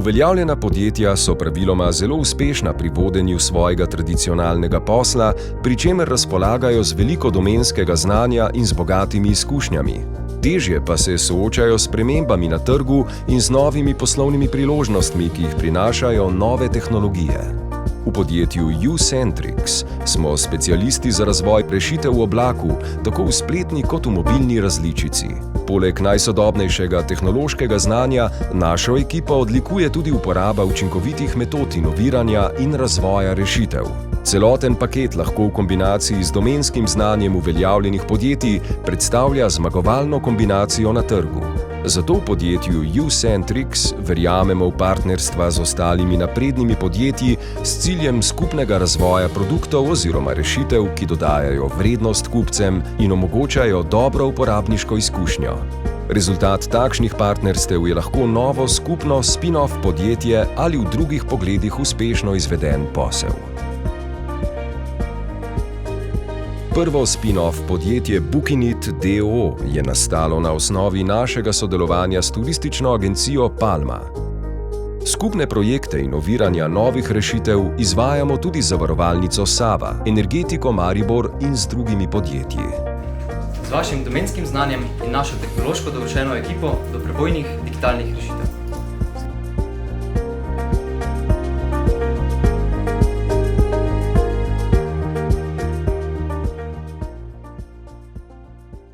Uveljavljena podjetja so praviloma zelo uspešna pri vodenju svojega tradicionalnega posla, pri čemer razpolagajo z veliko domenskega znanja in z bogatimi izkušnjami. Težje pa se soočajo s spremembami na trgu in z novimi poslovnimi priložnostmi, ki jih prinašajo nove tehnologije. V podjetju U-Centrix smo specialisti za razvoj rešitev v oblaku, tako v spletni kot v mobilni različici. Poleg najsodobnejšega tehnološkega znanja našo ekipo odlikuje tudi uporaba učinkovitih metod inoviranja in razvoja rešitev. Celoten paket lahko v kombinaciji z domenskim znanjem uveljavljenih podjetij predstavlja zmagovalno kombinacijo na trgu. Zato v podjetju U-Centrix verjamemo v partnerstva z ostalimi naprednimi podjetji s ciljem skupnega razvoja produktov oziroma rešitev, ki dodajajo vrednost kupcem in omogočajo dobro uporabniško izkušnjo. Rezultat takšnih partnerstev je lahko novo skupno spin-off podjetje ali v drugih pogledih uspešno izveden posel. Prvo spin-off podjetje Bookinit d.o.o. je nastalo na osnovi našega sodelovanja s turistično agencijo Palma. Skupne projekte inoviranja novih rešitev izvajamo tudi z zavarovalnico Sava, Energetiko Maribor in z drugimi podjetji. Z vašim domenskim znanjem in našo tehnološko dovršeno ekipo do prebojnih digitalnih rešitev.